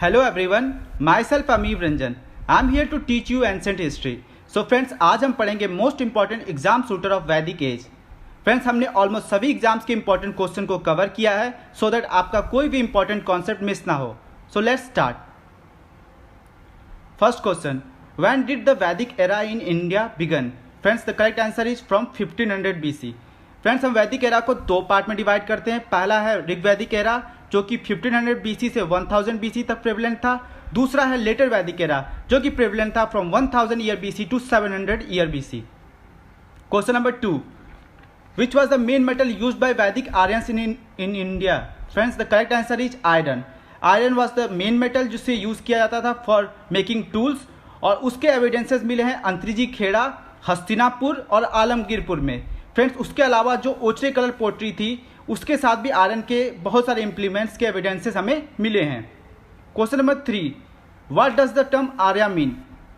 Hello everyone, myself Ameev Ranjan. I am here to teach you ancient history. So friends, आज हम पढ़ेंगे most important exam shooter of वैदिक as. Friends, हमने almost सभी exams के important question को cover किया है सो दैट आपका कोई भी इंपॉर्टेंट कॉन्सेप्ट मिस ना हो. So let's start. First question, when did the Vedic era in India begin? Friends, the correct answer is from 1500 BC. Friends, हम वैदिक एरा को दो पार्ट में डिवाइड करते हैं. पहला है ऋग्वैदिक एरा जो कि 1500 BC से 1000 BC तक प्रेवलेंट था. दूसरा है लेटर वैदिक एरा जो कि प्रेवलेंट था from 1000 year BC to 700 year BC. Question number 2, which was the main metal use by Vedic Aryans in India? Friends, the correct answer is iron. Iron was the main metal जिससे use किया जाता था for making tools, और उसके evidences मिले हैं अंतरिजी खेड़ा, हस्तिनापुर और आलमगीरपुर में. फ्रेंड्स, उसके अलावा जो ओचरे कलर पोट्री थी उसके साथ भी आयरन के बहुत सारे इम्प्लीमेंट्स के एविडेंसेस हमें मिले हैं. Question number 3, what does the term Arya mean?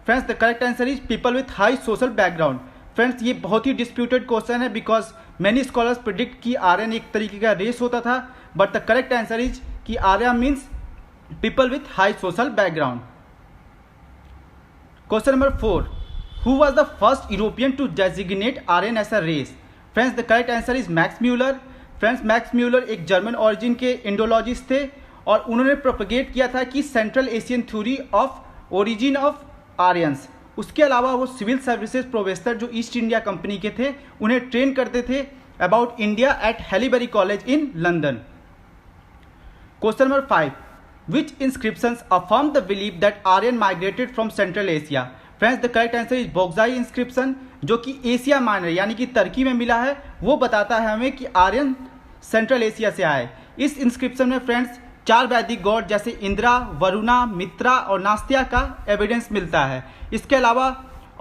Friends, the correct answer is people with high social background. Friends, ये बहुत ही डिस्प्यूटेड क्वेश्चन है बिकॉज मैनी स्कॉलर्स प्रिडिक्ट कि आर्यन एक तरीके का रेस होता था, but the correct answer is कि Arya means people with high social background. Question number 4, who was the first European to designate Aryan as a race? Friends, the correct answer is Max Muller. Friends, Max Muller एक German origin के Indologist थे और उन्होंने propagate किया था कि Central Asian theory of origin of Aryans. उसके अलावा वो सिविल सर्विसेज प्रोफेसर जो ईस्ट इंडिया कंपनी के थे उन्हें ट्रेन करते थे about India at Haileybury College in London. Question number 5, which inscriptions affirm the believe that Aryan migrated from Central Asia? Friends, the correct answer is बोगजाई inscription जो कि Asia minor यानी कि तुर्की में मिला है. वो बताता है हमें कि आर्यन सेंट्रल एशिया से आए. इस इंस्क्रिप्शन में फ्रेंड्स 4 वैदिक गॉड जैसे इंद्रा, वरुणा, मित्रा और नास्तिया का एविडेंस मिलता है. इसके अलावा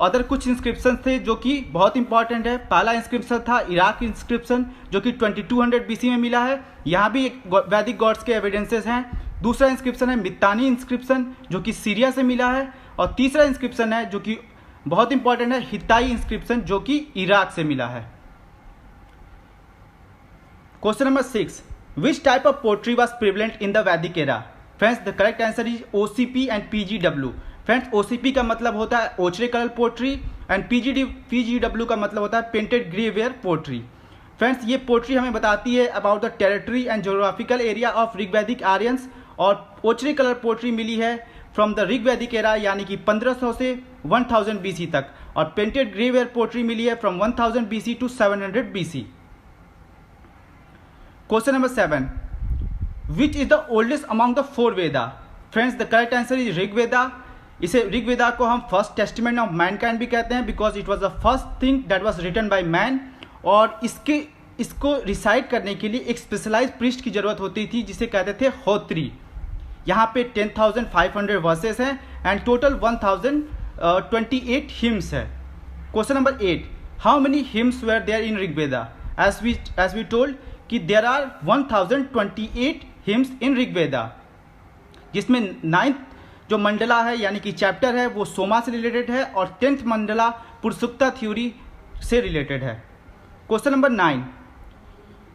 अदर कुछ इंस्क्रिप्शन थे जो कि बहुत इंपॉर्टेंट है. पहला इंस्क्रिप्शन था इराक इंस्क्रिप्शन जो कि 2200 BC में मिला है. यहाँ भी एक वैदिक गॉड्स के एविडेंसेस हैं. दूसरा इंस्क्रिप्शन है मित्तानी इंस्क्रिप्शन जो कि सीरिया से मिला है. और तीसरा इंस्क्रिप्शन है जो कि बहुत इंपॉर्टेंट है हित्ताई इंस्क्रिप्शन जो कि इराक से मिला है. Question number 6, which type of pottery was prevalent in the Vedic era? Friends, the correct answer is OCP and PGW. Friends, OCP का मतलब होता है ochre colour pottery and PGW का मतलब होता है पेंटेड ग्रेवेयर पोट्री. फ्रेंड्स, ये पोट्री हमें बताती है about the territory and geographical area of Rigvedic Aryans, और ओचरे कलर पोट्री मिली है फ्रॉम द ऋग्वैदिक एरा यानी कि 1500 से 1000 BC तक, और पेंटेड ग्रेवेयर पोट्री मिली है from 1000 BC to 700 BC. Question number 7, which is the oldest among the 4 Veda? Friends, the correct answer is Rigveda. इसे ऋग्वेदा को हम फर्स्ट टेस्टिमेंट ऑफ मैनकाइंड भी कहते हैं because it was the first thing that was written by man, और इसको recite करने के लिए एक स्पेशलाइज प्रीस्ट की जरूरत होती थी जिसे कहते थे होत्री. यहाँ पे 10,500 वर्सेस हैं एंड टोटल 1028 हिम्स है. Question number 8, how many hymns were there in Rigveda? As we told कि there are 1028 hymns in Rigveda, जिसमें 9th जो मंडला है यानी कि चैप्टर है वो सोमा से रिलेटेड है और 10th मंडला पुरुषुक्ता थ्योरी से रिलेटेड है. Question number 9,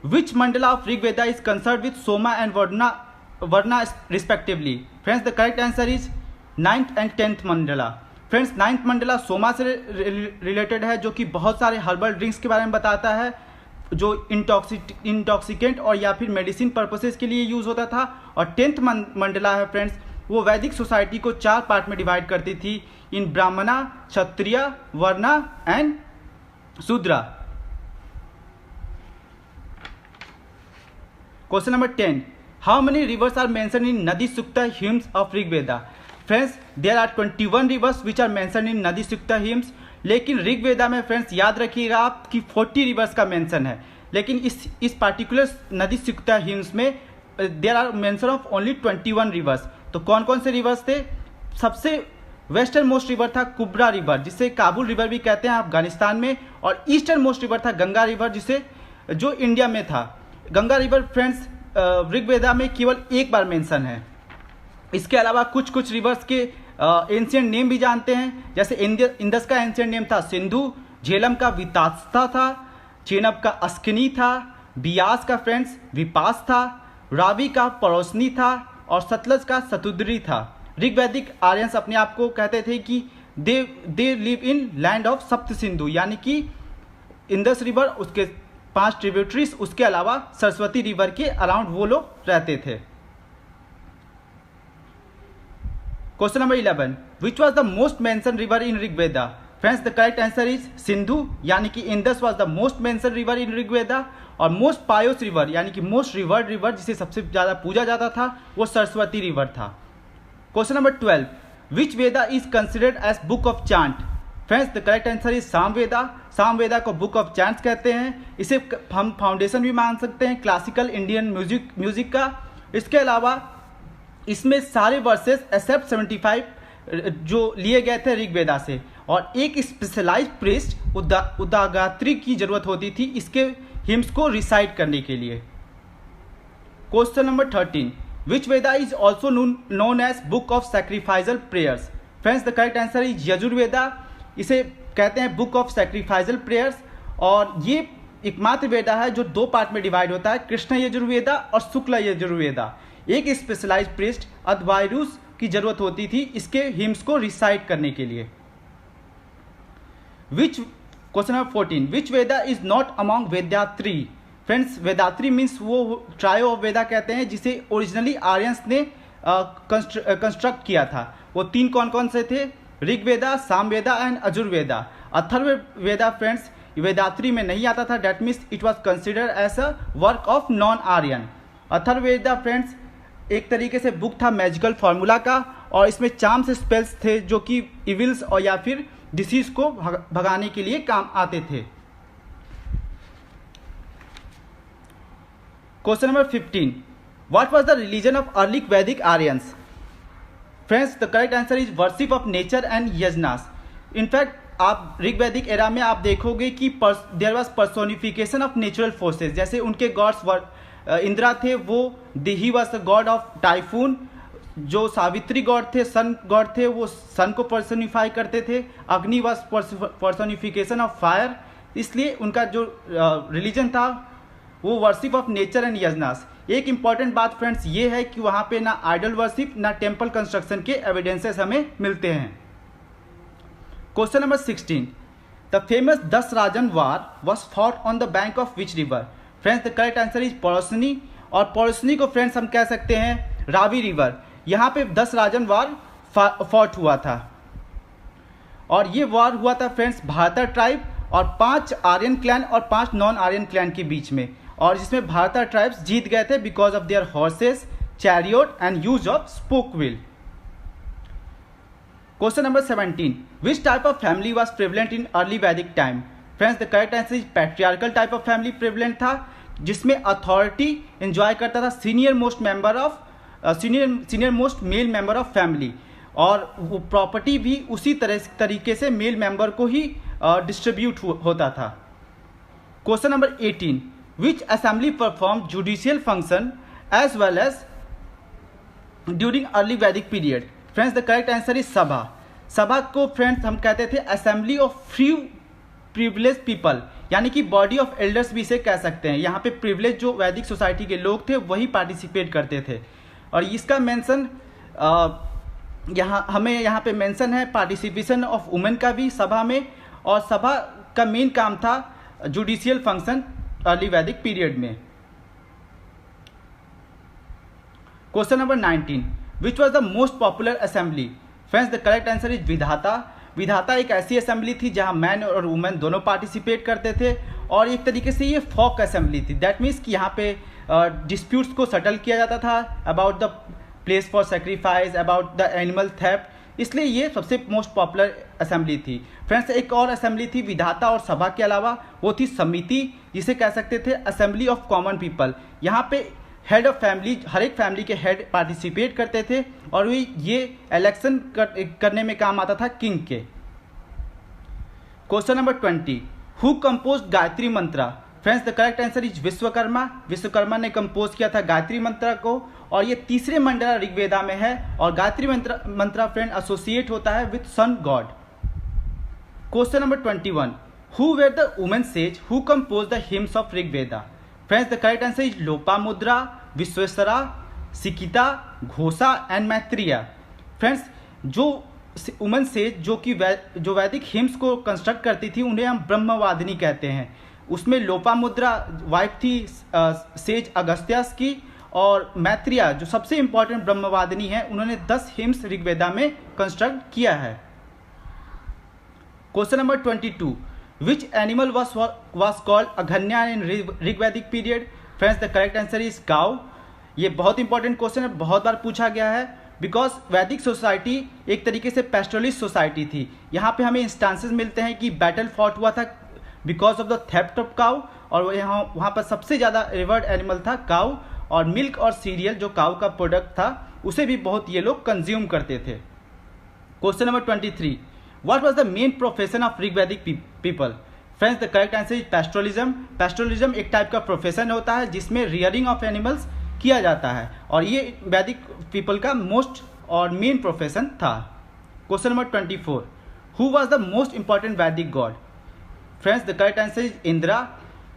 which mandala of Rigveda is concern with Soma and Varna respectively? Friends, the correct answer is 9th and 10th mandala. Friends, 9th mandala Soma से रिलेटेड है जो कि बहुत सारे हर्बल ड्रिंक्स के बारे में बताता है जो इंटॉक्सिकेंट और या फिर मेडिसिन पर्पसेस के लिए यूज होता था. और 10th मंडला है फ्रेंड्स, वो वैदिक सोसाइटी को 4 पार्ट में डिवाइड करती थी इन Brahmana, Kshatriya, Varna and Shudra. Question number 10, how many rivers are mention in Nadi सुक्ता hymns of Rigveda? Friends, there are 21 rivers which are mention in Nadi सुक्ता hymns. लेकिन ऋग्वेदा में फ्रेंड्स याद रखिएगा आप कि 40 रिवर्स का मेंशन है, लेकिन इस पार्टिकुलर नदी सुक्ता हिम्स में there are mention of only 21 rivers. तो कौन कौन से रिवर्स थे? सबसे वेस्टर्न मोस्ट रिवर था कुब्रा रिवर जिसे काबुल रिवर भी कहते हैं अफगानिस्तान में, और ईस्टर्न मोस्ट रिवर था गंगा रिवर जिसे जो इंडिया में था. गंगा रिवर फ्रेंड्स ऋग्वेदा में केवल एक बार मेंशन है. इसके अलावा कुछ कुछ रिवर्स के एंशिएंट नेम भी जानते हैं, जैसे इंदस का एंशिएंट नेम था सिंधु, झेलम का वितास्ता था, चेनब का अस्किनी था, बियास का फ्रेंड्स विपास था, रावी का पड़ोसनी था, और सतलज का सतुद्री था। ऋग्वैदिक आर्यंस अपने आप को कहते थे कि they live in land of सप्त सिंधु, यानी कि इंदस रिवर, उसके 5 ट्रिब्यूटरीज, उसके अलावा सरस्वती रिवर के अराउंड वो लोग रहते थे। Question number 11, which was the most mention river in Rigveda? Friends the correct answer is Sindhu, यानी कि Indus was the most mention river in Rigveda. और मोस्ट पायोस रिवर यानी कि मोस्ट रिवर्ड रिवर, जिसे सबसे ज़्यादा पूजा जाता था, वो सरस्वती रिवर था। Question number 12, which Veda is considered as book of chant? Friends the correct answer is Samaveda. Samaveda को बुक ऑफ चांट्स कहते हैं। इसे हम फाउंडेशन भी मान सकते हैं क्लासिकल इंडियन म्यूजिक का। इसके अलावा इसमें सारे वर्सेस एक्सेप्ट 75 जो लिए गए थे ऋग्वेदा से, और एक स्पेशलाइज्ड प्रीस्ट उदागात्री की जरूरत होती थी इसके हिम्स को रिसाइट करने के लिए। Question number 13, which Veda is also known as book of sacrificial prayers? Friends the correct answer is Yajurveda. इसे कहते हैं बुक ऑफ सैक्रिफाइजल प्रेयर्स, और ये एकमात्र वेदा है जो 2 पार्ट में डिवाइड होता है, कृष्ण यजुर्वेदा और शुक्ल यजुर्वेदा। एक स्पेशलाइज्ड प्रीस्ट अद्वायरुस की जरूरत होती थी इसके हिम्स को रिसाइट करने के लिए। Question number 14, which Veda is not among Vedatrayi? Friends Vedatrayi means वो ट्रायो ऑफ वेदा कहते हैं जिसे ओरिजिनली आर्यंस ने कंस्ट्रक्ट किया था। वो 3 कौन कौन से थे? ऋग्वेदा, सामवेदा एंड अजुर्वेदा। अथर्ववेदा फ्रेंड्स वेदात्री में नहीं आता था, that means it was considered as a work of non Aryan. Atharvaveda friends एक तरीके से बुक था मैजिकल फार्मूला का, और इसमें चार्म्स स्पेल्स थे जो कि इविल्स और या फिर डिसीज को भगाने के लिए काम आते थे। Question number 15, what was the religion of early Vedic Aryans? Friends the correct answer is worship of nature and yajnas. In fact आप ऋग्वैदिक एरा में आप देखोगे कि there was personification of natural forces. जैसे उनके गॉड्स इंद्रा थे, वो ही was the god of typhoon. जो सावित्री गॉड थे, सन गॉड थे, वो सन को पर्सोनिफाई करते थे। अग्नि वाज पर्सोनिफिकेशन ऑफ फायर। इसलिए उनका जो रिलीजन था वो वर्शिप ऑफ नेचर एंड यजनास। एक इंपॉर्टेंट बात फ्रेंड्स ये है कि वहाँ पे ना आइडल वर्शिप ना टेम्पल कंस्ट्रक्शन के एविडेंसेस हमें मिलते हैं। Question number 16, the famous 10 Rajan war was fought on the bank of which river? Friends the correct answer is Parushni, और पौरसनी को फ्रेंड्स हम कह सकते हैं रावी रिवर। यहाँ पे 10 राजन वार फॉट हुआ था, और ये वार हुआ था फ्रेंड्स भारता ट्राइब और 5 आर्यन क्लैन और 5 नॉन आर्यन क्लैन के बीच में, और जिसमें भारता ट्राइब्स जीत गए थे because of their horses, chariot and use of spoke wheel. Question number 17, which type of family was prevalent in early Vedic time? Friends the correct answer is patriarchal type of family prevalent था, जिसमें authority enjoy करता था senior most male member of family, और वो property भी उसी तरीके से मेल मेंबर को ही डिस्ट्रीब्यूट होता था। Question number 18, which assembly perform judicial function as well as during early Vedic period? Friends the correct answer is sabha. Sabha को फ्रेंड्स हम कहते थे assembly of few privilege people, यानी कि बॉडी ऑफ एल्डर्स भी इसे कह सकते हैं। यहाँ पे प्रिविलेज जो वैदिक सोसाइटी के लोग थे वही पार्टिसिपेट करते थे, और इसका मेंशन यहाँ पे मेंशन है पार्टिसिपेशन ऑफ वुमेन का भी सभा में, और सभा का मेन काम था judicial function early Vedic period में। Question number 19, which was the most popular assembly? Friends the correct answer is विधाता। विधाता एक ऐसी असेंबली थी जहां मैन और वुमेन दोनों पार्टिसिपेट करते थे, और एक तरीके से ये फॉक असेंबली थी। दैट मीन्स कि यहाँ पे डिस्प्यूट्स को सेटल किया जाता था about the place for sacrifice, about the animal theft, इसलिए ये सबसे मोस्ट पॉपुलर असेंबली थी। फ्रेंड्स एक और असेंबली थी विधाता और सभा के अलावा, वो थी समिति, जिसे कह सकते थे असेंबली ऑफ कॉमन पीपल। यहाँ पे हेड ऑफ फैमिली, हर एक फैमिली के हेड पार्टिसिपेट करते थे, और ये इलेक्शन करने में काम आता था किंग के। Question number 20, who composed Gayatri mantra? Friends the correct answer is Vishwakarma. Vishwakarma ने कंपोज किया था गायत्री मंत्र को, और ये तीसरे मंडला ऋग्वेदा में है, और गायत्री मंत्र फ्रेंड एसोसिएट होता है with sun god. Question number 21, who were the women sage who compose the hymns of Rigveda? Friends the correct answer is Lopamudra, Vishweshwara, Sikita Ghosha and Maitreya. Friends, जो वुमन सेज जो वैदिक हिम्स को कंस्ट्रक्ट करती थी उन्हें हम ब्रह्मवादिनी कहते हैं। उसमें लोपामुद्रा वाइफ थी सेज अगस्त्यास की, और मैत्रेय जो सबसे इंपॉर्टेंट ब्रह्मवादिनी है, उन्होंने 10 हिम्स ऋग्वेदा में कंस्ट्रक्ट किया है। Question number 22, which animal was called aghanya in Rigvedic period? Friends, the correct answer is cow. ये बहुत इंपॉर्टेंट क्वेश्चन है, बहुत बार पूछा गया है, बिकॉज वैदिक सोसाइटी एक तरीके से पेस्टोरलिस्ट सोसाइटी थी। यहाँ पे हमें इंस्टांसेस मिलते हैं कि बैटल फॉट हुआ था because of the theft of cow, और वहाँ पर सबसे ज़्यादा रिवर्ड एनिमल था काउ, और मिल्क और सीरियल जो काउ का प्रोडक्ट था उसे भी बहुत ये लोग कंज्यूम करते थे। Question number 23, what was the main profession of Rigvedic people? Friends, the correct answer is pastoralism. Pastoralism एक टाइप का प्रोफेशन होता है जिसमें रियरिंग ऑफ एनिमल्स किया जाता है, और ये वैदिक पीपल का मोस्ट और मेन प्रोफेशन था। Question number 24, who was the most important Vedic god? Friends, the correct answer is Indra.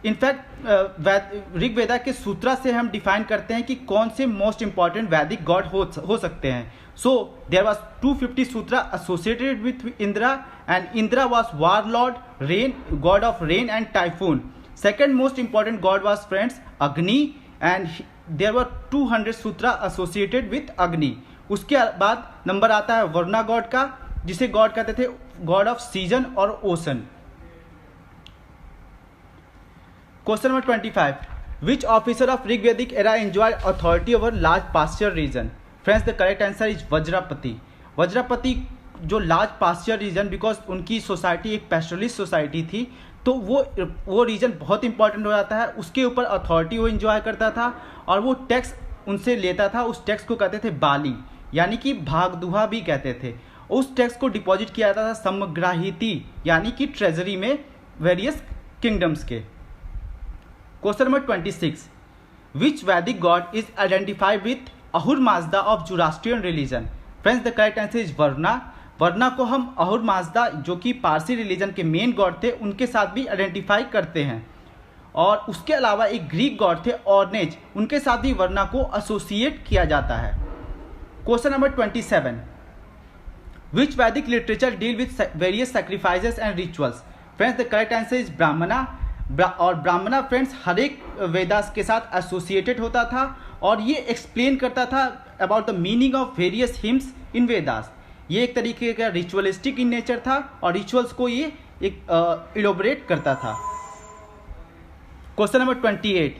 In fact Rigveda के सूत्रा से हम डिफाइन करते हैं कि कौन से मोस्ट इंपॉर्टेंट वैदिक गॉड हो सकते हैं। So there was 250 sutra associated with Indra, and Indra was war lord, rain god of rain and typhoon. Second most important god was friends Agni, and there were 200 sutra associated with Agni. उसके बाद नंबर आता है वरुणा गॉड का, जिसे god कहते थे गॉड ऑफ सीजन और ocean. Question number 25, which officer of Rigvedic era enjoyed authority over large pasture region? Friends, the correct answer is Vajrapati. Vajrapati जो लार्ज पास्चर रीजन, बिकॉज उनकी सोसाइटी एक पेस्टोरलिस्ट सोसाइटी थी, तो वो रीजन बहुत इंपॉर्टेंट हो जाता है, उसके ऊपर अथॉरिटी वो इंजॉय करता था, और वो टैक्स उनसे लेता था। उस टैक्स को कहते थे बाली, यानी कि भागदुहा भी कहते थे। उस टैक्स को डिपॉजिट किया जाता था समग्राहिती, यानी कि ट्रेजरी में वेरियस किंगडम्स के। Question number 26, which Vedic god is identified with Ahura Mazda of Zoroastrian religion? Friends, the correct answer is Varuna. Varuna को हम अहुर माजदा जो कि पारसी रिलीजन के मेन गॉड थे उनके साथ भी आइडेंटिफाई करते हैं, और उसके अलावा एक ग्रीक गॉड थे ऑर्नेज, उनके साथ भी वरुणा को एसोसिएट किया जाता है। Question number 27, which Vedic literature deal with various sacrifices and rituals? Friends, the correct answer is ब्राह्मणा। और ब्राह्मणा फ्रेंड्स हर एक वेदास के साथ एसोसिएटेड होता था, और ये एक्सप्लेन करता था about the meaning of various hymns in Vedas. ये एक तरीके का रिचुअलिस्टिक इन नेचर था, और रिचुअल्स को ये एक इलोबरेट करता था। Question number 28,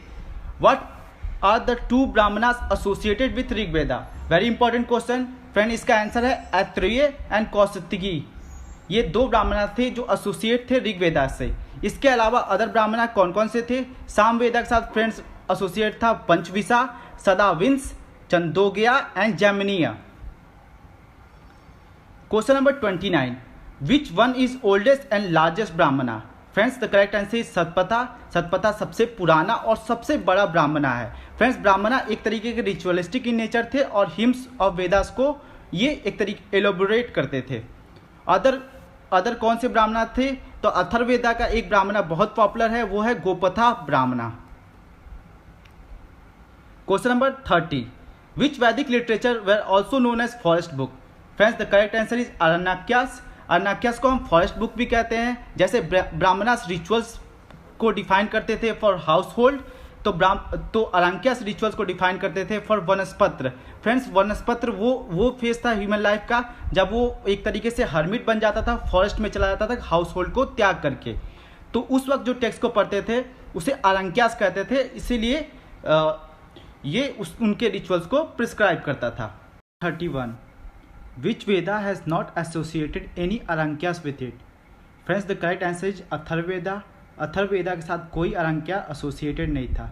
what are the 2 Brahmanas associated with Rigveda? Very important question friend, इसका आंसर है ऐत्रेय एंड कौशिकी। ये 2 ब्राह्मण थे जो एसोसिएट थे ऋग्वेदा से। इसके अलावा अदर ब्राह्मण कौन कौन से थे? सामवेदा के साथ फ्रेंड्स एसोसिएट था Panchavisa, Sadavimsa, Chandogya and Jaiminiya. Question number 29, which one is oldest and largest Brahmana? Friends, the correct answer is Satapatha. Satapatha सबसे पुराना और सबसे बड़ा ब्राह्मणा है। फ्रेंड्स, ब्राह्मणा एक तरीके के रिचुअलिस्टिक इन नेचर थे, और हिम्स ऑफ वेदास को ये एक तरीके एलोबोरेट करते थे। अदर कौन से ब्राह्मणा थे? तो अथर्ववेदा का एक ब्राह्मणा बहुत पॉपुलर है, वो है गोपथा ब्राह्मणा। Question number 30, which Vedic literature were also known as forest book? Friends, the correct answer is Aranyakas. Aranyakas को हम फॉरेस्ट बुक भी कहते हैं। जैसे ब्राह्मणास रिचुअल्स को डिफाइन करते थे फॉर हाउस होल्ड, तो अरण्यक्यास रिचुअल्स को डिफाइन करते थे फॉर वनस्पत्र। फ्रेंड्स, वनस्पत्र वो फेज था ह्यूमन लाइफ का जब वो एक तरीके से हर्मिट बन जाता था, फॉरेस्ट में चला जाता था हाउस होल्ड को त्याग करके। तो उस वक्त जो टेक्स्ट को पढ़ते थे उसे अरण्यक्यास कहते थे, इसीलिए ये उनके रिचुअल्स को प्रिस्क्राइब करता था। 31, which Veda has not associated any Aranyakas with it? Friends, the correct answer is Atharvaveda. Atharvaveda के साथ कोई अरण्यक्या एसोसिएटेड नहीं था।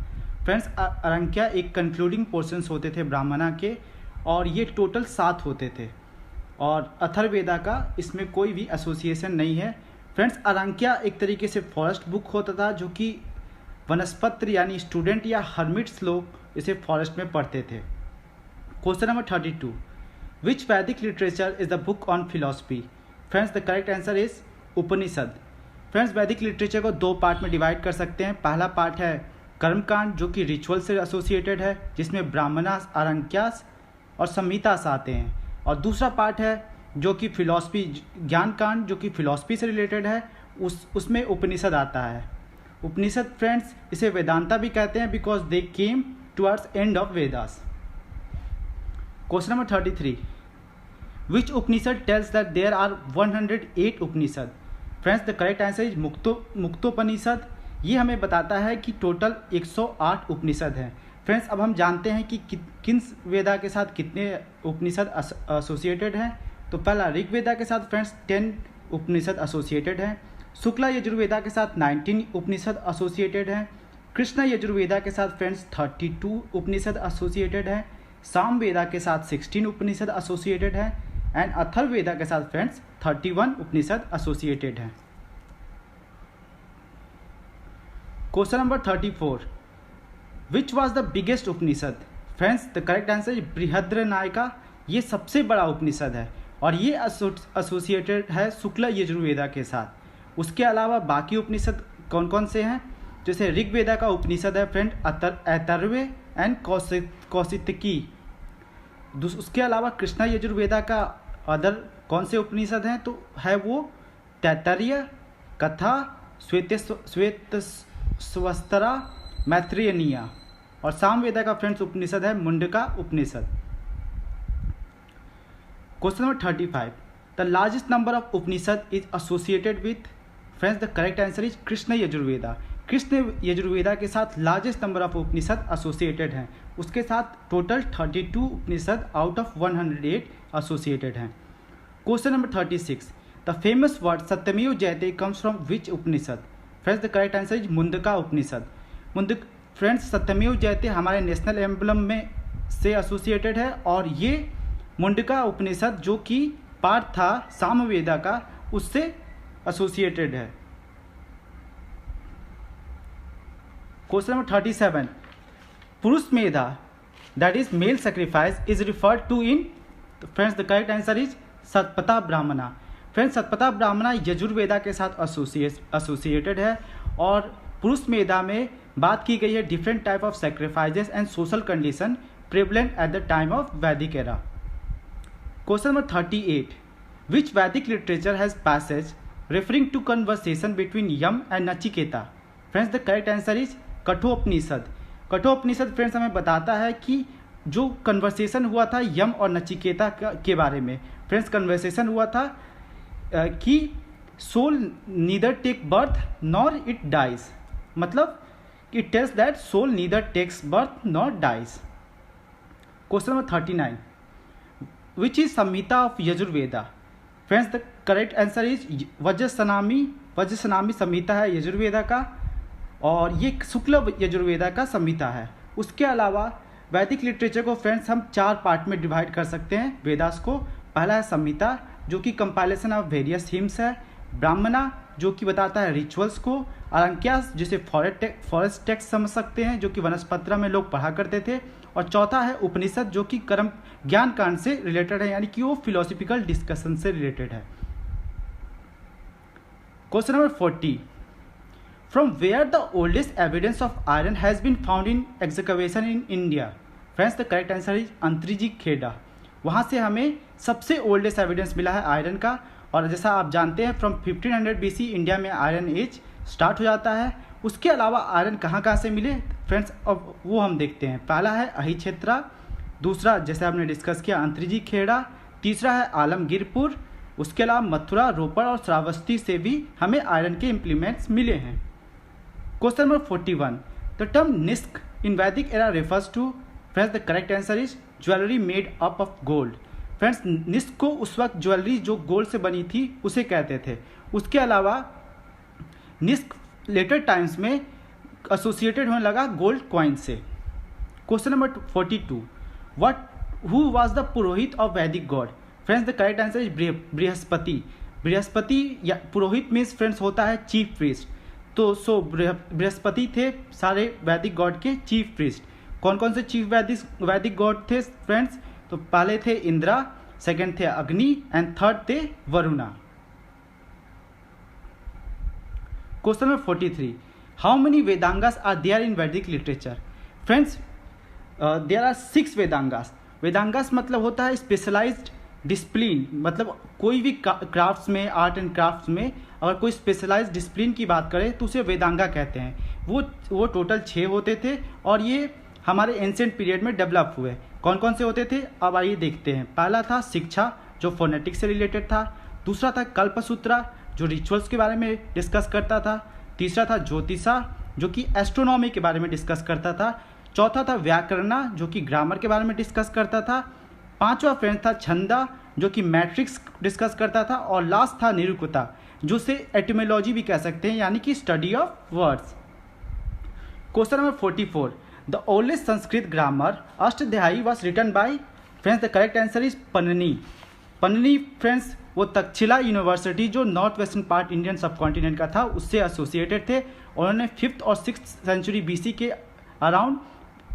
फ्रेंड्स, अरण्यक्या एक कंक्लूडिंग पोर्शंस होते थे ब्राह्मणा के, और ये टोटल 7 होते थे, और अथर्ववेदा का इसमें कोई भी एसोसिएशन नहीं है। फ्रेंड्स, अरण्यक्या एक तरीके से फॉरेस्ट बुक होता था, जो कि वनस्पत्र यानी स्टूडेंट या हर्मिट्स लोग इसे फॉरेस्ट में पढ़ते थे। Question number 32, which Vedic literature is the book on philosophy? Friends, the correct answer is Upanishad. Friends, वैदिक लिटरेचर को 2 पार्ट में डिवाइड कर सकते हैं। पहला पार्ट है कर्मकांड, जो कि रिचुअल से एसोसिएटेड है, जिसमें ब्राह्मणास, अरण्यक्यास और संहितास आते हैं। और दूसरा पार्ट है जो कि फिलॉसफी, ज्ञान कांड, जो कि फिलॉसफी से रिलेटेड है, उसमें उपनिषद आता है। उपनिषद फ्रेंड्स इसे वेदांता भी कहते हैं because they came towards end of Vedas. Question number 33, which Upanishad tells that there are 108 Upanishad? Friends the correct answer is Muktopanishad. ये हमें बताता है कि टोटल 108 उपनिषद हैं। फ्रेंड्स अब हम जानते हैं कि किन वेदा के साथ कितने उपनिषद एसोसिएटेड हैं। तो पहला ऋग्वेदा के साथ फ्रेंड्स 10 उपनिषद एसोसिएटेड हैं। शुक्ला यजुर्वेदा के साथ 19 उपनिषद एसोसिएटेड हैं। कृष्ण यजुर्वेदा के साथ फ्रेंड्स 32 उपनिषद एसोसिएटेड हैं। सामवेदा के साथ 16 उपनिषद एसोसिएटेड हैं। एंड अथर्ववेदा के साथ फ्रेंड्स 31 उपनिषद एसोसिएटेड हैं। Question number 34, which was the biggest Upanishad? Friends the correct answer is Brihadaranyaka. ये सबसे बड़ा उपनिषद है और ये एसोसिएटेड है शुक्ल यजुर्वेदा के साथ। उसके अलावा बाकी उपनिषद कौन कौन से हैं? जैसे ऋग्वेदा का उपनिषद है फ्रेंड ऐतर्वे एंड कौशितकी। उसके अलावा कृष्णा यजुर्वेदा का अदर कौन से उपनिषद हैं? तो है वो तैत्तरीय, कथा, श्वेतस्वतरा, मैत्रेयनीय। और सामवेदा का फ्रेंड्स उपनिषद है Mundaka Upanishad. Question number 35, the largest number of Upanishad is associated with? Friends the correct answer is Krishna Yajurveda. Krishna Yajurveda के साथ largest number of Upanishad associated हैं। उसके साथ total 32 Upanishad out of 108 associated हैं। Question number 36, the famous word Satyameva Jayate comes from which Upanishad? Friends the correct answer is Mundaka Upanishad. Friends Satyameva Jayate हमारे national emblem में से associated है और ये मुंडका उपनिषद जो कि पार्ट था सामवेदा का, उससे एसोसिएटेड है। Question number 37, Purusha Medha that is male sacrifice is referred to in? Friends the correct answer is Satapatha Brahmana. Friends सतपथा ब्राह्मणा यजुर्वेदा के साथ एसोसिएटेड है और पुरुष मेधा में बात की गई है different type of sacrifices and social condition prevalent at the time of Vedic era. Question number 38, which Vedic literature has passage referring to conversation between Yama and Nachiketa? Friends the correct answer is Kathopanishad. Kathopanishad friends हमें बताता है कि जो कन्वर्सेशन हुआ था यम और नचिकेता के बारे में। फ्रेंड्स कन्वर्सेशन हुआ था कि soul neither take birth nor it dies, मतलब it tells that soul neither takes birth nor dies. Question number 39, which is Samhita of Yajurveda? Friends the correct answer is Vajrasanami. Vajrasanami Samhita है यजुर्वेदा का और ये शुक्ल यजुर्वेदा का संहिता है। उसके अलावा वैदिक लिटरेचर को फ्रेंड्स हम 4 पार्ट में डिवाइड कर सकते हैं वेदास को। पहला है संहिता जो कि कंपाइलेशन ऑफ वेरियस हिम्स है। ब्राह्मणा जो कि बताता है रिचुअल्स को। आरंक्यास जिसे फॉरेस्ट टेक्स्ट समझ सकते हैं जो कि वनस्पत्र में लोग पढ़ा करते थे। और चौथा है उपनिषद जो कि कर्म ज्ञान कांड से रिलेटेड है, यानी कि वो फिलोसफिकल डिस्कशन से रिलेटेड है। Question number 40, from where the oldest evidence of iron has been found in excavation in India? Friends the correct answer is Atranji Khera. वहाँ से हमें सबसे ओल्डेस्ट एविडेंस मिला है आयरन का। और जैसा आप जानते हैं फ्रॉम 1500 BC इंडिया में आयरन एज स्टार्ट हो जाता है। उसके अलावा आयरन कहाँ कहाँ से मिले फ्रेंड्स अब वो हम देखते हैं। पहला है अहिक्षेत्रा, दूसरा जैसे आपने डिस्कस किया अंतरिजी खेड़ा, तीसरा है आलमगीरपुर। उसके अलावा मथुरा, रोपड़ और श्रावस्ती से भी हमें आयरन के इम्प्लीमेंट्स मिले हैं। Question number 41, the term nishka in Vedic era refers to? Friends the correct answer is jewellery made up of gold. Friends nishka को उस वक्त ज्वेलरी जो गोल्ड से बनी थी उसे कहते थे। उसके अलावा निस्क लेटर टाइम्स में एसोसिएटेड होने लगा गोल्ड कॉइन से। Question number 42, who was the purohit of Vedic god? Friends the correct answer is Brihaspati. Brihaspati या पुरोहित मीन्स फ्रेंड्स होता है चीफ प्रीस्ट। तो बृहस्पति थे सारे वैदिक गॉड के चीफ प्रीस्ट। कौन कौन से चीफ वैदिक गॉड थे फ्रेंड्स? तो पहले थे इंद्रा, सेकंड थे अग्नि एंड थर्ड थे Varuna. Question number 43, how many Vedangas are there in Vedic literature? Friends there are 6 Vedangas. Vedangas मतलब होता है स्पेशलाइज्ड डिसिप्लिन, मतलब कोई भी क्राफ्ट्स में, आर्ट एंड क्राफ्ट्स में अगर कोई स्पेशलाइज्ड डिसिप्लिन की बात करें तो उसे वेदांगा कहते हैं। वो टोटल 6 होते थे और ये हमारे एंशिएंट पीरियड में डेवलप हुए। कौन कौन से होते थे अब आइए देखते हैं। पहला था शिक्षा जो फोनेटिक्स से रिलेटेड था। दूसरा था कल्पसूत्रा जो रिचुअल्स के बारे में डिस्कस करता था। तीसरा था ज्योतिषा जो कि एस्ट्रोनॉमी के बारे में डिस्कस करता था। चौथा था व्याकरणा जो कि ग्रामर के बारे में डिस्कस करता था। पांचवा फ्रेंड था छंदा जो कि मैट्रिक्स डिस्कस करता था। और लास्ट था निरुक्ता जो से एटिमोलॉजी भी कह सकते हैं, यानी कि study of words. Question number 44, the oldest Sanskrit grammar Ashtadhyayi was written by friends. The correct answer is Panini. Panini friends वो तक्षशिला यूनिवर्सिटी जो north western part Indian subcontinent का था उससे एसोसिएटेड थे। उन्होंने 5th और 6th सेंचुरी BC के अराउंड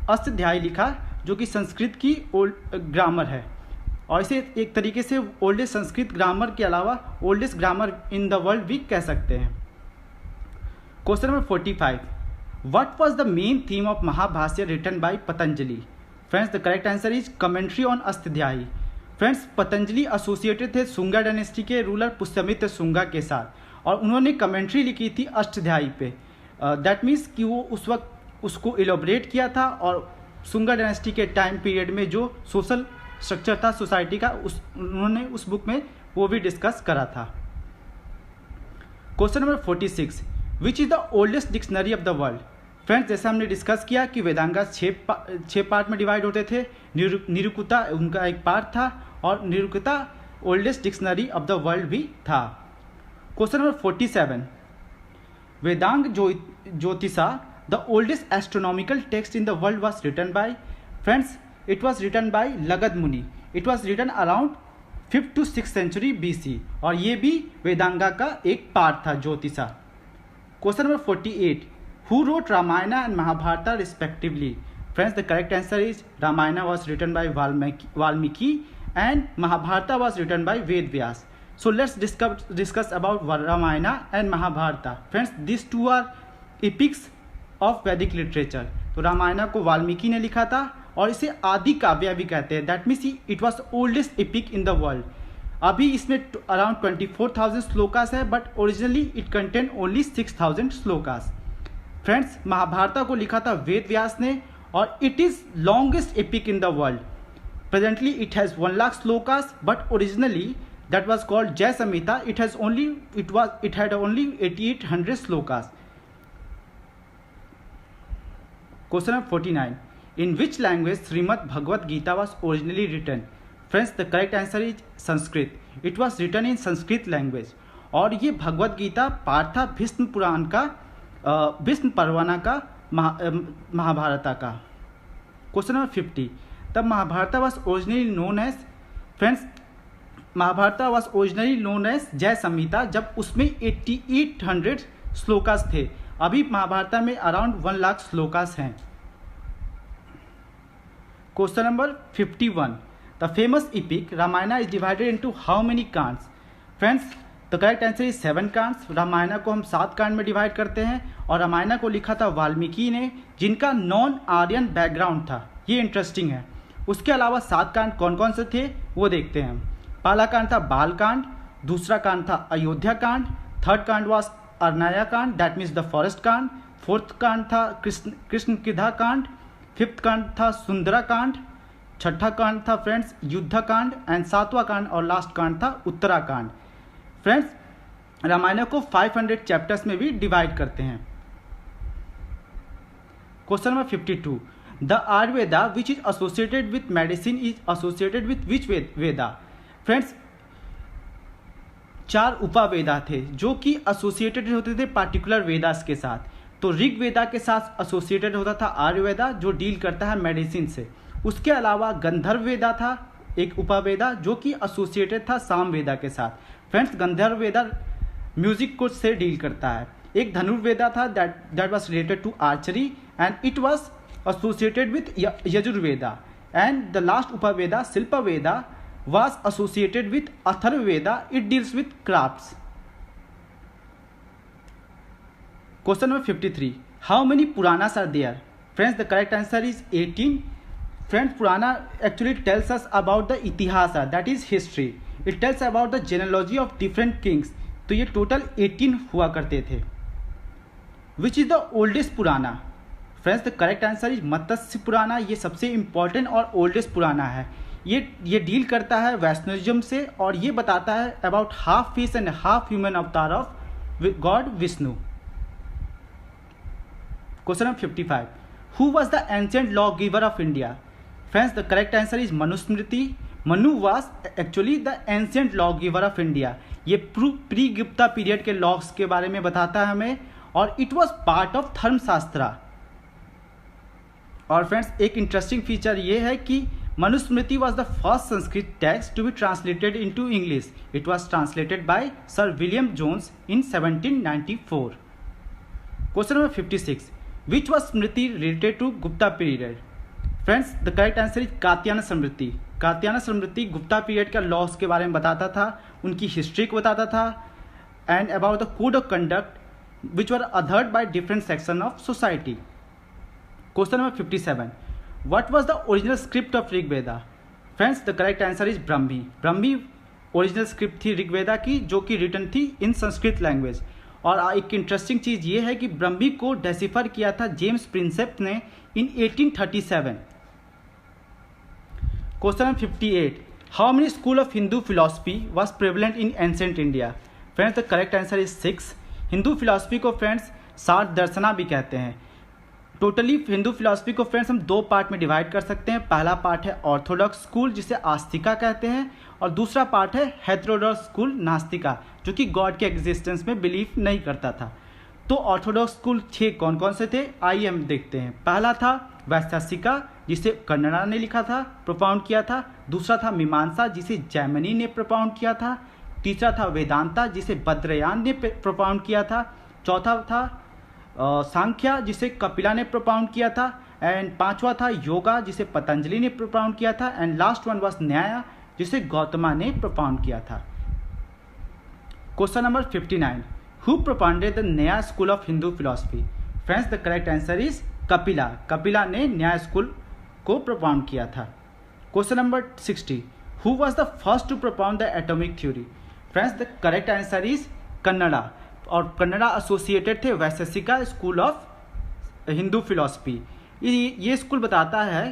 अष्टाध्यायी लिखा जो कि संस्कृत की ओल्ड ग्रामर है, और इसे एक तरीके से ओल्डेस्ट संस्कृत ग्रामर के अलावा oldest grammar in the world भी कह सकते हैं। Question number 45, what was the main theme of Mahabhashya written by Patanjali. Friends the correct answer is commentary on Ashtadhyayi. Friends Patanjali associated थे शुंगा डायनेस्टी के रूलर पुष्यमित्र शुंगा के साथ और उन्होंने कमेंट्री लिखी थी अष्टाध्यायी पे। दैट मीन्स कि वो उस वक्त उसको इलोबरेट किया था और शुंगा डायनेस्टी के टाइम पीरियड में जो सोशल स्ट्रक्चर था सोसाइटी का उन्होंने उस बुक में वो भी डिस्कस करा था। Question number 46, which is the oldest dictionary of the world. Friends जैसे हमने डिस्कस किया कि वेदांगा 6 पार्ट में डिवाइड होते थे। निरुक्ता उनका एक पार्ट था और Nirukta oldest dictionary of the world भी था। Question number 47, Vedanga Jyotisha the oldest astronomical text in the world was written by. Friends it was written by Lagadha Muni. It was written around 5th to 6th century BC और ये भी वेदांगा का एक part था Jyotisha. Question number 48, who wrote Ramayana and Mahabharata respectively. Friends the correct answer is Ramayana was written bye Valmiki and Mahabharata was written by Ved Vyas. So let's discuss about Ramayana and Mahabharata. Friends this two are epics of Vedic literature. तो रामायणा को वाल्मीकि ने लिखा था और इसे आदि काव्य भी कहते हैं। That means it was oldest epic in the world. अभी इसमें अराउंड 24,000 श्लोकास है but originally it contain only 6,000 shlokas. Friends Mahabharata को लिखा था वेद व्यास ने और it is longest epic in the world. Presently it has 1 lakh shlokas but originally that was called Jay Samhita. It had only 8800 slokas. Question number 49. In which language Srimad Bhagavad Gita was originally written? Friends, the correct answer is Sanskrit. It was written in Sanskrit language. और ये Bhagavad Gita part था भीष्म पुराण का, भीष्म परवाना का, महाभारता का। Question number 50. तब Mahabharata was originally known as, friends Mahabharata was originally known as Jaya Samhita जब उसमें 8800 श्लोकास थे। अभी महाभारता में अराउंड 1 लाख श्लोकास हैं। Question number 51. The famous epic Ramayana is divided into how many kands. Friends the correct answer is 7 kands. Ramayana को हम 7 कांड में डिवाइड करते हैं और रामायणा को लिखा था वाल्मीकि ने जिनका नॉन आर्यन बैकग्राउंड था। ये इंटरेस्टिंग है। उसके अलावा 7 कांड कौन कौन से थे वो देखते हैं हम। पहला कांड था बाल कांड, दूसरा कांड था अयोध्या कांड, थर्ड कांड वाज अरनाया कांड दैट मीन्स द फॉरेस्ट कांड, फोर्थ कांड था कृष्ण किधा कांड, फिफ्थ कांड था सुंदरा कांड, छठा कांड था फ्रेंड्स युद्ध कांड एंड 7वां कांड और लास्ट कांड था उत्तराकांड। फ्रेंड्स रामायण को 500 चैप्टर्स में भी डिवाइड करते हैं। Question number 52. The Ayurveda which is associated with medicine is associated with which Veda. Friends 4 उपवेदा थे जो कि एसोसिएटेड होते थे पार्टिकुलर वेदास के साथ। तो ऋग वेदा के साथ एसोसिएटेड होता था आयुर्वेदा जो डील करता है मेडिसिन से। उसके अलावा गंधर्व वेदा था एक उपवेदा जो कि एसोसिएटेड था साम वेदा के साथ। फ्रेंड्स गंधर्व वेदा म्यूजिक को से डील करता है। एक धनुर्वेदा था that was related to archery and it was associated with Yajurveda and the last Upaveda Shilpaveda was associated with Atharvaveda. It deals with crafts. Question number 53. How many Puranas are there? Friends, the correct answer is 18. Friends Purana actually tells us about the itihasa, that is history. It tells about the genealogy of different kings. तो ये total 18 हुआ करते थे. Which is the oldest Purana? Friends the correct answer is Matsya Purana. ये सबसे important और oldest पुराना है. ये डील करता है वैष्णविज्म से और ये बताता है about half fish and half human avatar of god Vishnu. Question number 55. Who was the ancient law giver of India? Friends the correct answer is Manusmriti. Manu was actually the ancient law giver of India. ये pre Gupta period के laws के बारे में बताता है हमें और it was part of Dharmashastra. और फ्रेंड्स एक इंटरेस्टिंग फीचर ये है कि Manusmriti was the first Sanskrit text to be translated into English. It was translated by sir William Jones in 1794. Question number 56. Which was Smriti related to Gupta period? Friends the correct answer is Katyayana Smriti. Katyayana Smriti Gupta period का loss के बारे में बताता था, उनकी history को बताता था and about the code of conduct which were adhered by different section of society. Question number 57. What was the original script of Rigveda? Friends the correct answer is Brahmi. Brahmi original script थी ऋग्वेदा की जो कि रिटन थी इन Sanskrit language. और एक interesting चीज़ ये है कि ब्रह्मी को डेसिफर किया था जेम्स प्रिंसेप ने इन 1837. Question number 58. How many school of Hindu philosophy was prevalent in ancient India? Friends the correct answer is 6. Hindu philosophy को फ्रेंड्स 7 दर्शना भी कहते हैं. टोटली हिंदू फिलॉसफी को फ्रेंड्स हम 2 पार्ट में डिवाइड कर सकते हैं. पहला पार्ट है ऑर्थोडॉक्स स्कूल जिसे आस्तिका कहते हैं और दूसरा पार्ट है हेटेरोडॉक्स स्कूल नास्तिका जो कि गॉड के एग्जिस्टेंस में बिलीव नहीं करता था. तो ऑर्थोडॉक्स स्कूल 6 कौन कौन से थे आइए हम देखते हैं. पहला था वैशेषिका जिसे कन्नड़ा ने लिखा था, प्रोपाउंड किया था. दूसरा था मीमांसा जिसे जैमिनी ने प्रोपाउंड किया था. तीसरा था वेदांता जिसे बद्रयान ने प्रोपाउंड किया था. चौथा था सांख्या जिसे कपिला ने प्रोपाउंड किया था एंड 5वां था योगा जिसे पतंजलि ने प्रोपाउंड किया था एंड लास्ट वन वाज न्याय जिसे गौतमा ने प्रोपाउंड किया था. Question number 59. Who propounded the Nyaya school of Hindu philosophy? Friends the correct answer is Kapila. Kapila ने न्याय स्कूल को प्रोपाउंड किया था. Question number 60. Who was the first to propound the atomic theory? Friends the correct answer is Kanada. और Kanada associated थे Vaisheshika school of Hindu philosophy. ये school बताता है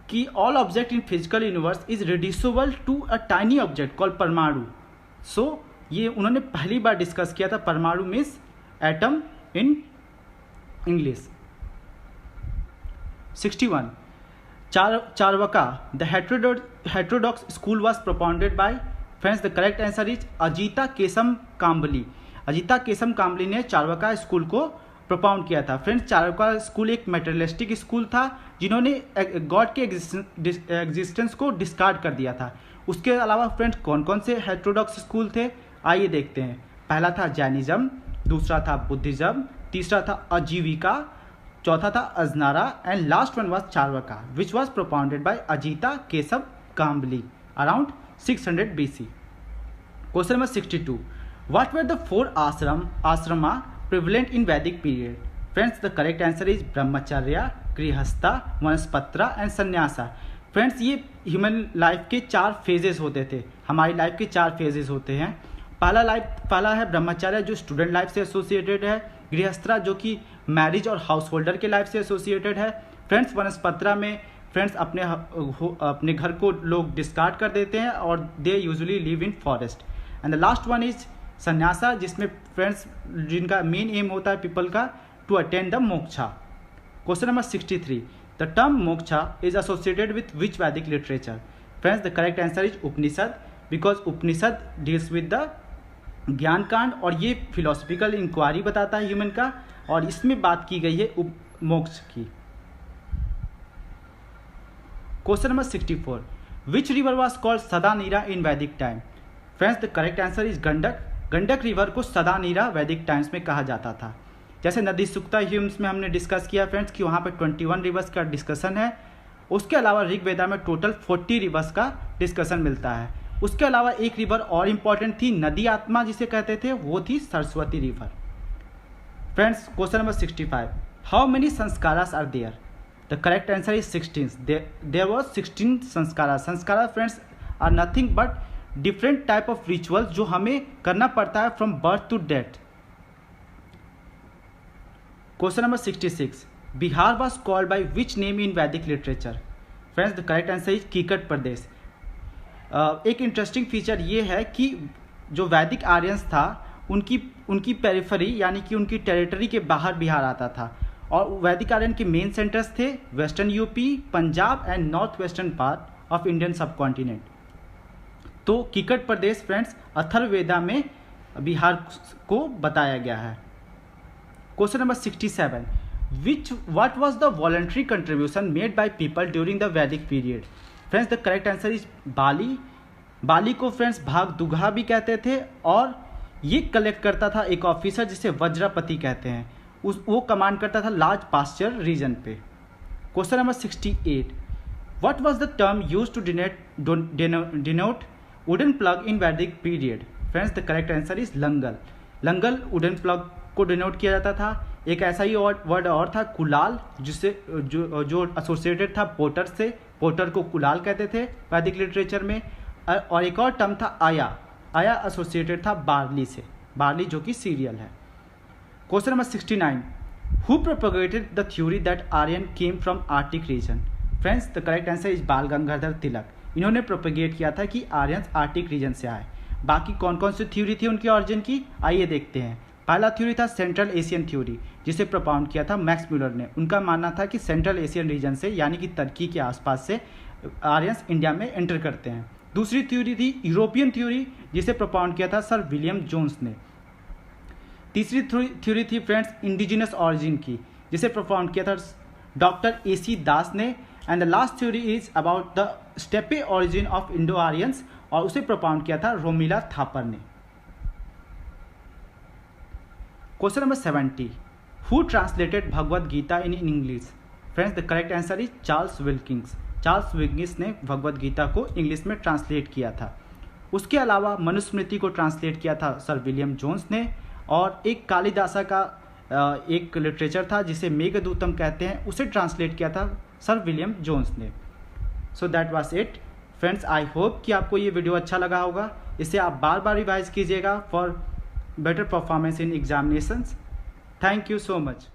कि all object in physical universe is reducible to a tiny object called परमाणु. सो ये उन्होंने पहली बार डिस्कस किया था. Paramanu means atom in English. 61. Charvaka the heterodox school was propounded by? Friends the correct answer is Ajita Keshakambali. Ajita Keshakambali ने चारवाका स्कूल को propound किया था. फ्रेंड्स चारवाका स्कूल एक मेटेरियलिस्टिक स्कूल था जिन्होंने गॉड के एग्जिस्टेंस को डिस्कार्ड कर दिया था. उसके अलावा फ्रेंड्स कौन कौन से हेटेरोडॉक्स स्कूल थे आइए देखते हैं. पहला था जैनिज्म, दूसरा था बुद्धिज्म, तीसरा था आजीविका, चौथा था अजनारा and last one was Charvaka which was propounded by Ajita Keshakambali around 600 BC. Question number 62. What were the 4 ashrama prevalent in Vedic period? Friends, the correct answer is ब्रह्मचर्य, गृहस्था, वनस्पत्रा एंड संन्यासा. फ्रेंड्स ये ह्यूमन लाइफ के 4 phases होते थे. हमारी life के 4 phases होते हैं. पहला है ब्रह्मचर्य जो स्टूडेंट लाइफ से एसोसिएटेड है. गृहस्था जो कि मैरिज और हाउस होल्डर के लाइफ से एसोसिएटेड है. फ्रेंड्स वनस्पत्रा में फ्रेंड्स अपने घर को लोग डिस्कार्ड कर देते हैं और they usually live in forest. And the last one is sannyasa जिसमें फ्रेंड्स जिनका मेन एम होता है पीपल का to attain the moksha. Question number 63. The term moksha is associated with which Vedic literature? Friends the correct answer is Upanishad because Upanishad deals with the jnana kanda और ये philosophical inquiry बताता है human का और इसमें बात की गई है मोक्ष की. Question number 64. Which river was called सदा नीरा इन वैदिक time? Friends the correct answer is Gandak. Gandak river को सदा नीरा वैदिक टाइम्स में कहा जाता था. जैसे नदी सुक्ता ह्यूम्स में हमने डिस्कस किया फ्रेंड्स कि वहाँ पर 21 रिवर्स का डिस्कशन है. उसके अलावा ऋग्वेदा में टोटल 40 रिवर्स का डिस्कशन मिलता है. उसके अलावा एक रिवर और इम्पॉर्टेंट थी, नदी आत्मा जिसे कहते थे, वो थी Saraswati river. Friends question number 65. How many samskaras are there? The correct answer is 16. There was 16 samskara. Samskara friends are nothing but different type of rituals जो हमें करना पड़ता है from birth to death. Question number 66. Bihar was called by which name in Vedic literature. Friends the correct answer is Kikata Pradesh. एक interesting feature ये है कि जो वैदिक आर्यंस था उनकी पेरिफेरी यानी कि उनकी टेरिटरी के बाहर बिहार आता था, और वैदिक आर्यन के मेन सेंटर्स थे western UP, Punjab and north western part of Indian सब कॉन्टिनेंट. तो कीकट प्रदेश फ्रेंड्स अथर्ववेदा में बिहार को बताया गया है. Question number 67. What was the voluntary contribution made by people during the Vedic period? Friends the correct answer is Bali. Bali को friends भागदुगा भी कहते थे, और ये कलेक्ट करता था एक ऑफिसर जिसे वज्रपति कहते हैं. वो कमांड करता था लार्ज पास्चर रीजन पे. Question number 68. What was the term used to denote wooden plough in Vedic period. Friends the correct answer is langala. Langala wooden plough को डिनोट किया जाता था. एक ऐसा ही वर्ड और था कुलाल, जिससे जो एसोसिएटेड था पोटर से. पोटर को कुलाल कहते थे वैदिक लिटरेचर में. और एक और टर्म था आया. आया एसोसिएटेड था बार्ली से. बार्ली जो कि सीरियल है. Question number 69. Who propagated the theory that Aryan came from Arctic region. Friends the correct answer is Bal Gangadhar तिलक. इन्होंने प्रोपगेट किया था कि आर्यंस आर्टिक रीजन से आए. बाकी कौन कौन सी थ्योरी थी उनकी ऑरिजिन की, आइए देखते हैं. पहला थ्योरी था सेंट्रल एशियन थ्योरी, जिसे प्रोपाउंड किया था मैक्स म्यूलर ने. उनका मानना था कि सेंट्रल एशियन रीजन से यानी कि तुर्की के आसपास से आर्यंस इंडिया में एंटर करते हैं. दूसरी थ्योरी थी यूरोपियन थ्योरी, जिसे प्रोपाउंड किया था सर विलियम जोन्स ने. तीसरी थ्योरी थी फ्रेंड्स इंडिजिनस ऑरिजिन की, जिसे प्रोपाउंड किया था डॉक्टर AC दास ने. And the last theory is about the steppe origin of Indo Aryans, और उसे प्रोपाउंड किया था रोमिला थापर ने. Question number 70. Who translated Bhagavad Gita in English. Friends the correct answer is Charles Wilkins. Charles Wilkins ने भगवद गीता को इंग्लिश में ट्रांसलेट किया था. उसके अलावा मनुस्मृति को ट्रांसलेट किया था सर विलियम जोन्स ने. और एक कालिदासा का एक लिटरेचर था जिसे मेघदूतम कहते हैं, उसे ट्रांसलेट किया था सर विलियम जोन्स ने. So that was it friends. I hope कि आपको ये वीडियो अच्छा लगा होगा. इसे आप बार बार रिवाइज कीजिएगा for better performance in examinations. Thank you so much.